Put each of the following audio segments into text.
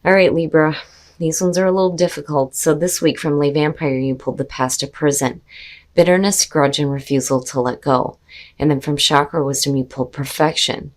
All right, Libra. These ones are a little difficult. So this week from Lay Vampire, you pulled the Past of Prison. Bitterness, grudge, and refusal to let go. And then from Chakra Wisdom, you pulled Perfection.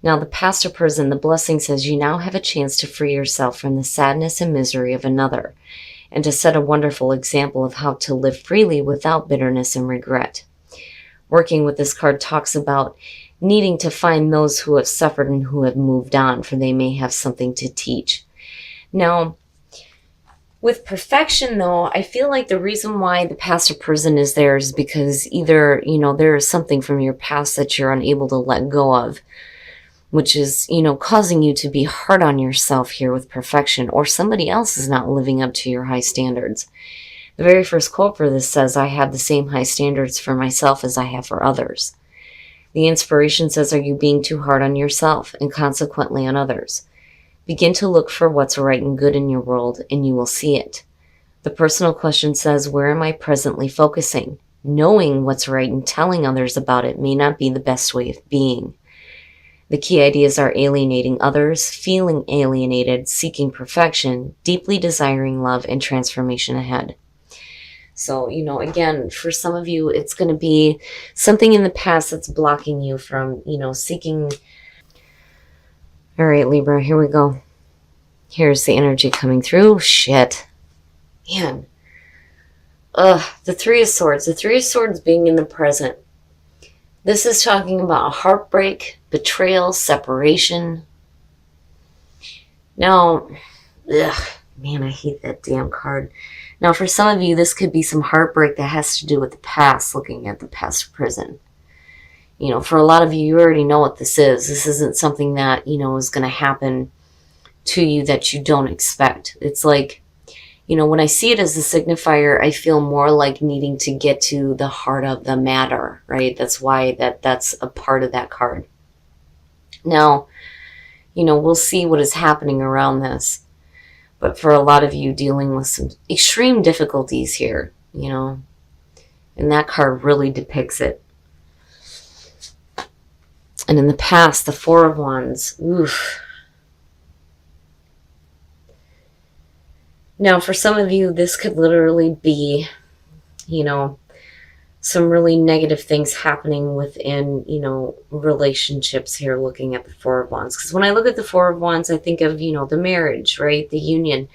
Now, the Past of Prison, the blessing says you now have a chance to free yourself from the sadness and misery of another, and to set a wonderful example of how to live freely without bitterness and regret. Working with this card talks about needing to find those who have suffered and who have moved on, for they may have something to teach. Now, with Perfection, though, I feel like the reason why the Past of Prison is there is because either, there is something from your past that you're unable to let go of, which is, causing you to be hard on yourself here with Perfection, or somebody else is not living up to your high standards. The very first quote for this says, I have the same high standards for myself as I have for others. The inspiration says, are you being too hard on yourself and consequently on others? Begin to look for what's right and good in your world, and you will see it. The personal question says, where am I presently focusing? Knowing what's right and telling others about it may not be the best way of being. The key ideas are alienating others, feeling alienated, seeking perfection, deeply desiring love, and transformation ahead. So, again, for some of you, it's going to be something in the past that's blocking you from, seeking. All right, Libra, here we go. Here's the energy coming through. Shit. Man. The Three of Swords. The Three of Swords being in the present. This is talking about heartbreak, betrayal, separation. Now, man, I hate that damn card. Now, for some of you, this could be some heartbreak that has to do with the past, looking at the Past of Prison. For a lot of you, you already know what this is. This isn't something that, is going to happen to you that you don't expect. It's like, when I see it as a signifier, I feel more like needing to get to the heart of the matter, right? That's why that's a part of that card. Now, we'll see what is happening around this. But for a lot of you dealing with some extreme difficulties here, and that card really depicts it. And in the past, the Four of Wands, oof. Now, for some of you, this could literally be, some really negative things happening within, relationships here, looking at the Four of Wands. Because when I look at the Four of Wands, I think of, the marriage, right? The union,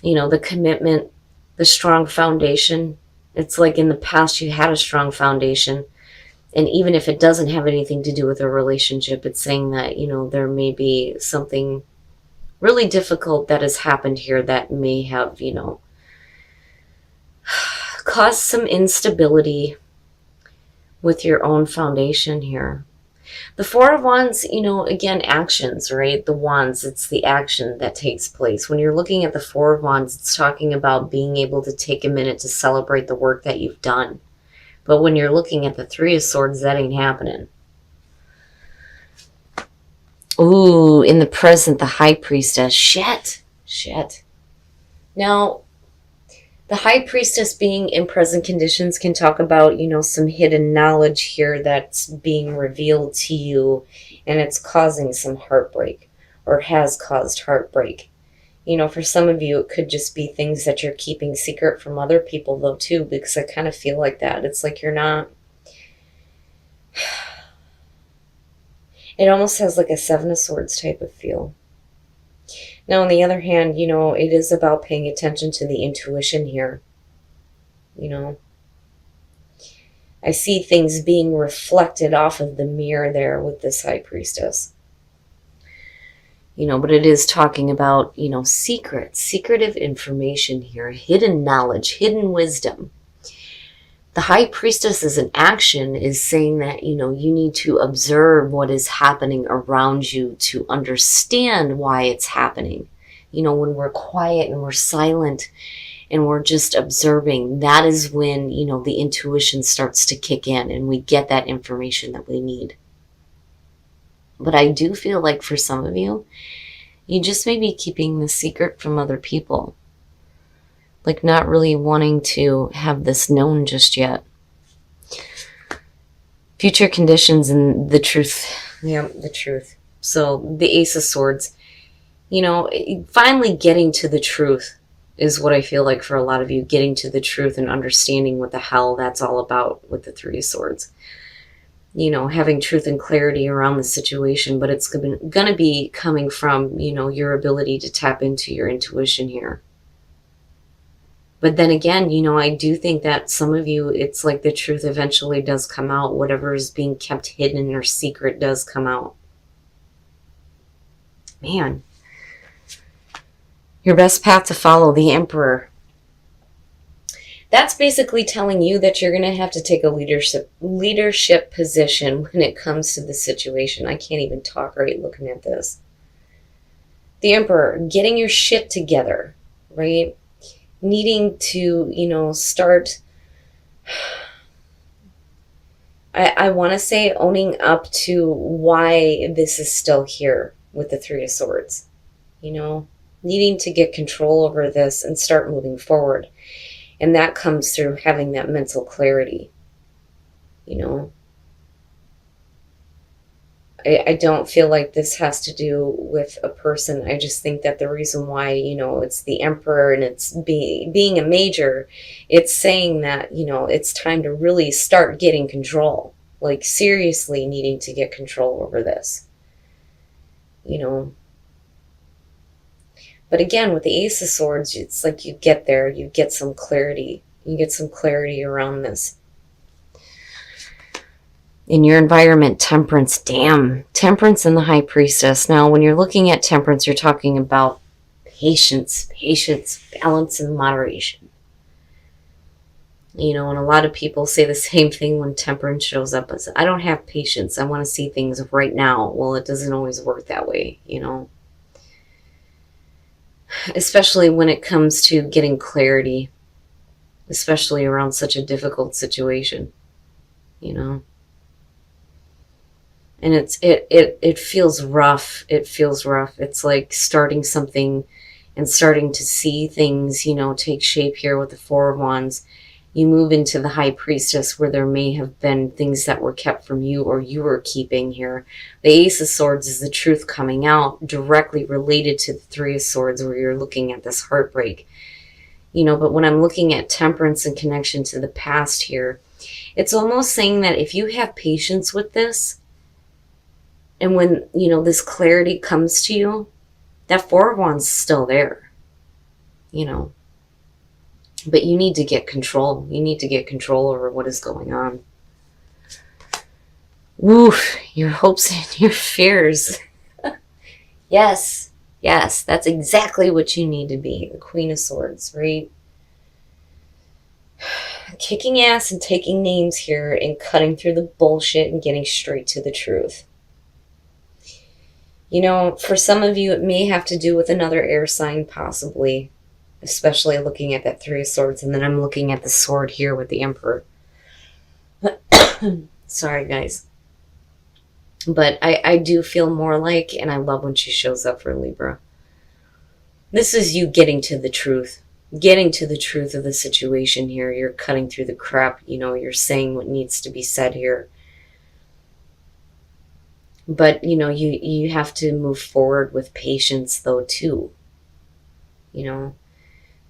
the commitment, the strong foundation. It's like in the past you had a strong foundation. And even if it doesn't have anything to do with a relationship, it's saying that, there may be something really difficult that has happened here that may have, caused some instability with your own foundation here. The Four of Wands, again, actions, right? The Wands, it's the action that takes place. When you're looking at the Four of Wands, it's talking about being able to take a minute to celebrate the work that you've done. But when you're looking at the Three of Swords, that ain't happening. Ooh, in the present, the High Priestess. Shit. Now, the High Priestess being in present conditions can talk about, some hidden knowledge here that's being revealed to you, and it's causing some heartbreak, or has caused heartbreak. For some of you, it could just be things that you're keeping secret from other people, though, too, because I kind of feel like that. It's like you're not... It almost has like a Seven of Swords type of feel. Now, on the other hand, it is about paying attention to the intuition here. I see things being reflected off of the mirror there with this High Priestess. But it is talking about, secretive information here, hidden knowledge, hidden wisdom. The High Priestess as an action is saying that, you need to observe what is happening around you to understand why it's happening. When we're quiet and we're silent and we're just observing, that is when, the intuition starts to kick in and we get that information that we need. But I do feel like for some of you, you just may be keeping the secret from other people. Like not really wanting to have this known just yet. Future conditions and the truth. Yeah, the truth. So the Ace of Swords. You know, finally getting to the truth is what I feel like for a lot of you, getting to the truth and understanding what the hell that's all about with the Three of Swords. You know, having truth and clarity around the situation, but it's going to be coming from, you know, your ability to tap into your intuition here. But then again, you know, I do think that some of you, it's like the truth eventually does come out. Whatever is being kept hidden or secret does come out. Man. Your best path to follow, the Emperor. That's basically telling you that you're going to have to take a leadership position when it comes to the situation. I can't even talk right looking at this. The Emperor, getting your shit together, right? Needing to, you know, start, I want to say owning up to why this is still here with the Three of Swords. You know, needing to get control over this and start moving forward. And that comes through having that mental clarity, you know. I don't feel like this has to do with a person. I just think that the reason why, you know, it's the Emperor and it's being a major, it's saying that, you know, it's time to really start getting control. Like, seriously needing to get control over this, you know. But again, with the Ace of Swords, it's like you get there, you get some clarity. You get some clarity around this. In your environment, Temperance, damn. Temperance and the High Priestess. Now, when you're looking at Temperance, you're talking about patience, balance, and moderation. You know, and a lot of people say the same thing when Temperance shows up. As, I don't have patience. I want to see things right now. Well, it doesn't always work that way, you know. Especially when it comes to getting clarity. Especially around such a difficult situation, you know. And it feels rough. It feels rough. It's like starting something and starting to see things, you know, take shape here with the Four of Wands. You move into the High Priestess where there may have been things that were kept from you or you were keeping here. The Ace of Swords is the truth coming out, directly related to the Three of Swords where you're looking at this heartbreak. You know, but when I'm looking at Temperance in connection to the past here, it's almost saying that if you have patience with this, and when, you know, this clarity comes to you, that Four of Wands is still there, you know. But you need to get control. You need to get control over what is going on. Woof, your hopes and your fears. Yes, that's exactly what you need to be. The Queen of Swords, right? Kicking ass and taking names here and cutting through the bullshit and getting straight to the truth. You know, for some of you, it may have to do with another air sign, possibly. Especially looking at that Three of Swords. And then I'm looking at the sword here with the Emperor. Sorry, guys. But I do feel more like, and I love when she shows up for Libra. This is you getting to the truth. Getting to the truth of the situation here. You're cutting through the crap. You know, you're saying what needs to be said here. But, you know, you have to move forward with patience, though, too. You know,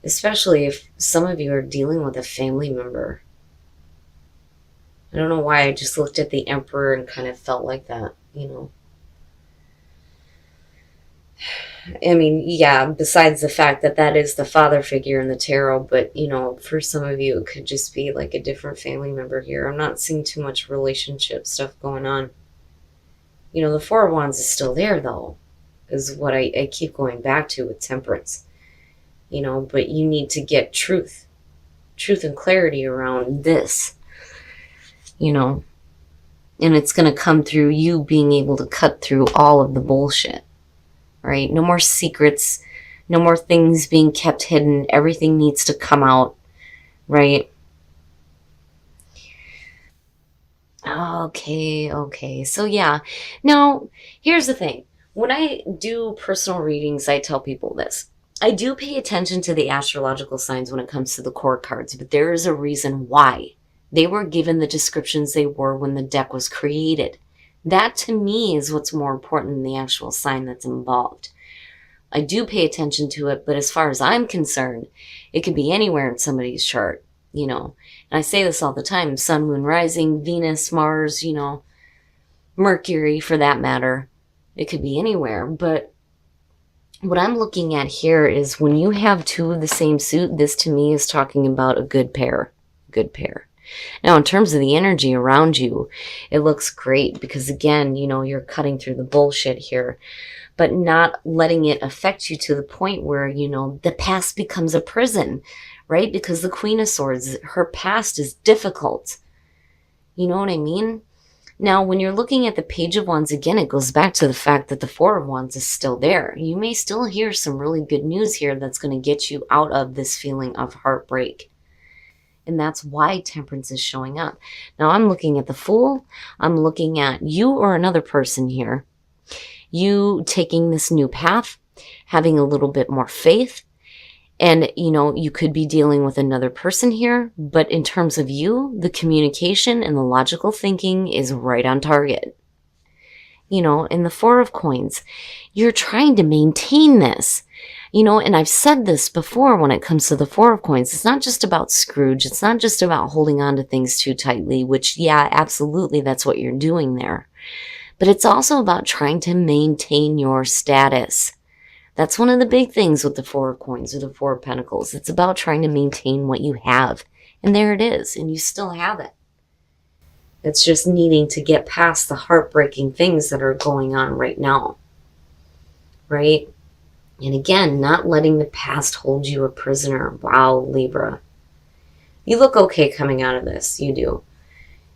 especially if some of you are dealing with a family member. I don't know why I just looked at the Emperor and kind of felt like that, you know. I mean, yeah, besides the fact that that is the father figure in the tarot, but, you know, for some of you, it could just be like a different family member here. I'm not seeing too much relationship stuff going on. You know, the Four of Wands is still there, though, is what I keep going back to with Temperance. You know, but you need to get truth and clarity around this, you know. And it's going to come through you being able to cut through all of the bullshit, right? No more secrets, no more things being kept hidden. Everything needs to come out, right? Okay. So yeah. Now, here's the thing. When I do personal readings, I tell people this. I do pay attention to the astrological signs when it comes to the core cards, but there is a reason why they were given the descriptions they were when the deck was created. That, to me, is what's more important than the actual sign that's involved. I do pay attention to it, but as far as I'm concerned, it could be anywhere in somebody's chart, you know. And I say this all the time, sun, moon, rising, Venus, Mars, you know, Mercury for that matter. It could be anywhere. But what I'm looking at here is when you have two of the same suit, this to me is talking about a good pair. Good pair. Now, in terms of the energy around you, it looks great because, again, you know, you're cutting through the bullshit here, but not letting it affect you to the point where, you know, the past becomes a prison, right? Because the Queen of Swords, her past is difficult. You know what I mean? Now, when you're looking at the Page of Wands, again, it goes back to the fact that the Four of Wands is still there. You may still hear some really good news here that's going to get you out of this feeling of heartbreak. And that's why Temperance is showing up. Now, I'm looking at the Fool. I'm looking at you or another person here. You taking this new path, having a little bit more faith. And, you know, you could be dealing with another person here, but in terms of you, the communication and the logical thinking is right on target. You know, in the Four of Coins, you're trying to maintain this. You know, and I've said this before when it comes to the Four of Coins, it's not just about Scrooge. It's not just about holding on to things too tightly, which, yeah, absolutely, that's what you're doing there. But it's also about trying to maintain your status. That's one of the big things with the Four of Coins or the Four of Pentacles. It's about trying to maintain what you have. And there it is. And you still have it. It's just needing to get past the heartbreaking things that are going on right now. Right? And again, not letting the past hold you a prisoner. Wow, Libra. You look okay coming out of this. You do.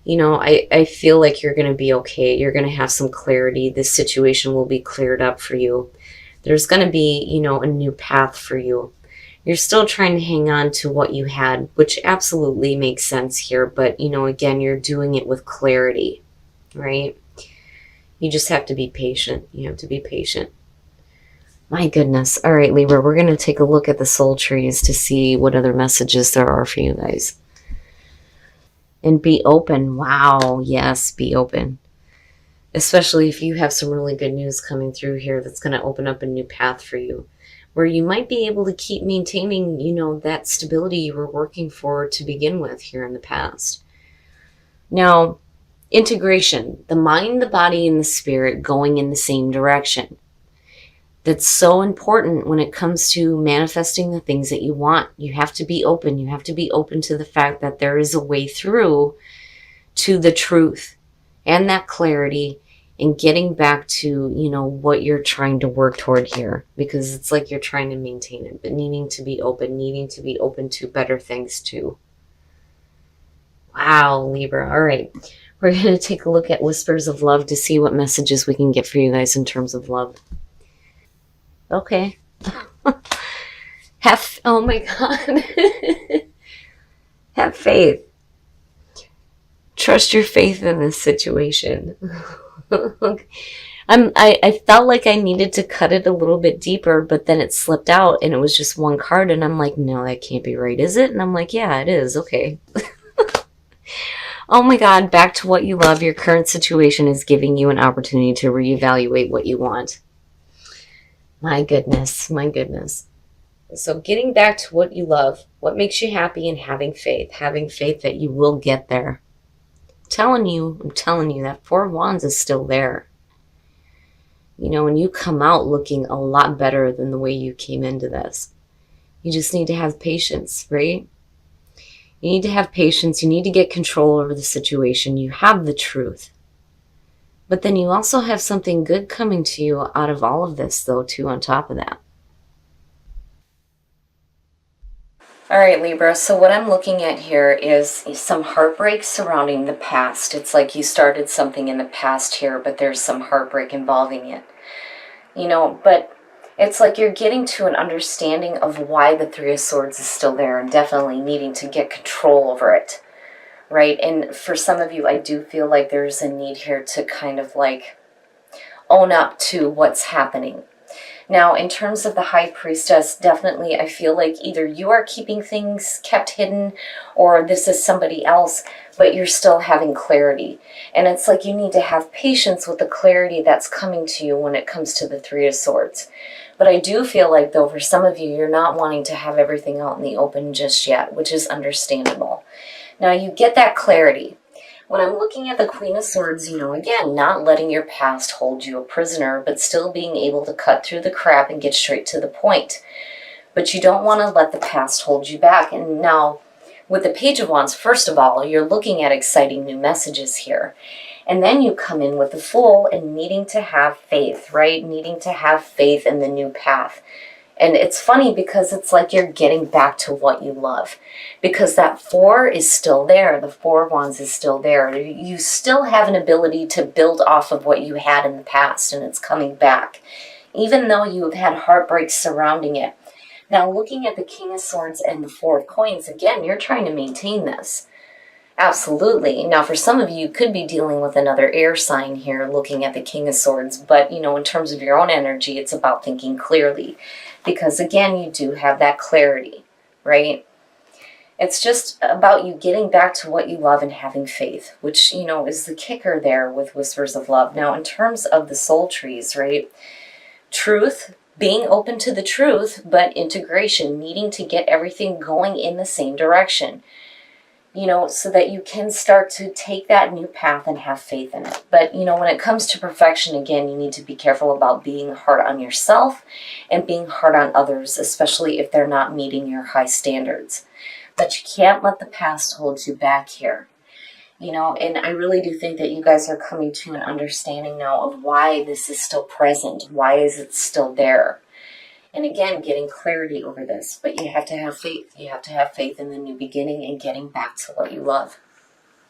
You know, I feel like you're going to be okay. You're going to have some clarity. This situation will be cleared up for you. There's going to be, you know, a new path for you. You're still trying to hang on to what you had, which absolutely makes sense here. But, you know, again, you're doing it with clarity, right? You just have to be patient. You have to be patient. My goodness. All right, Libra, we're going to take a look at the soul trees to see what other messages there are for you guys. And be open. Wow. Yes, be open. Especially if you have some really good news coming through here that's going to open up a new path for you, where you might be able to keep maintaining, you know, that stability you were working for to begin with here in the past. Now, integration, the mind, the body, and the spirit going in the same direction. That's so important when it comes to manifesting the things that you want. You have to be open. You have to be open to the fact that there is a way through to the truth and that clarity and getting back to, you know, what you're trying to work toward here, because it's like you're trying to maintain it, but needing to be open to better things too. Wow, Libra. All right. We're going to take a look at Whispers of Love to see what messages we can get for you guys in terms of love. Okay. Oh my God. Have faith. Trust your faith in this situation. I felt like I needed to cut it a little bit deeper, but then it slipped out and it was just one card and I'm like, no, that can't be right, is it? And I'm like, yeah, it is. Okay. Oh my God, back to what you love. Your current situation is giving you an opportunity to reevaluate what you want. My goodness, my goodness. So getting back to what you love, what makes you happy, and having faith that you will get there. I'm telling you that Four of Wands is still there. You know, and you come out looking a lot better than the way you came into this. You just need to have patience, right? You need to have patience. You need to get control over the situation. You have the truth. But then you also have something good coming to you out of all of this, though, too, on top of that. All right, Libra, so what I'm looking at here is some heartbreak surrounding the past. It's like you started something in the past here, but there's some heartbreak involving it. You know, but it's like you're getting to an understanding of why the Three of Swords is still there and definitely needing to get control over it, right? And for some of you, I do feel like there's a need here to kind of like own up to what's happening. Now, in terms of the High Priestess, definitely I feel like either you are keeping things kept hidden or this is somebody else, but you're still having clarity. And it's like you need to have patience with the clarity that's coming to you when it comes to the Three of Swords. But I do feel like, though, for some of you, you're not wanting to have everything out in the open just yet, which is understandable. Now, you get that clarity. When I'm looking at the Queen of Swords, again, not letting your past hold you a prisoner, but still being able to cut through the crap and get straight to the point. But you don't want to let the past hold you back. And now, with the Page of Wands, first of all, you're looking at exciting new messages here. And then you come in with the Fool and needing to have faith, right? Needing to have faith in the new path. And it's funny because it's like you're getting back to what you love. Because that 4 is still there. The 4 of Wands is still there. You still have an ability to build off of what you had in the past, and it's coming back. Even though you have had heartbreaks surrounding it. Now, looking at the King of Swords and the 4 of Coins, again, you're trying to maintain this. Absolutely. Now, for some of you, you could be dealing with another air sign here, looking at the King of Swords. But, in terms of your own energy, it's about thinking clearly. Because, again, you do have that clarity, right? It's just about you getting back to what you love and having faith, which, is the kicker there with Whispers of Love. Now, in terms of the soul trees, right? Truth, being open to the truth, but integration, needing to get everything going in the same direction. So that you can start to take that new path and have faith in it. But, when it comes to perfection, again, you need to be careful about being hard on yourself and being hard on others, especially if they're not meeting your high standards. But you can't let the past hold you back here. And I really do think that you guys are coming to an understanding now of why this is still present. Why is it still there? And again, getting clarity over this. But you have to have faith. You have to have faith in the new beginning and getting back to what you love.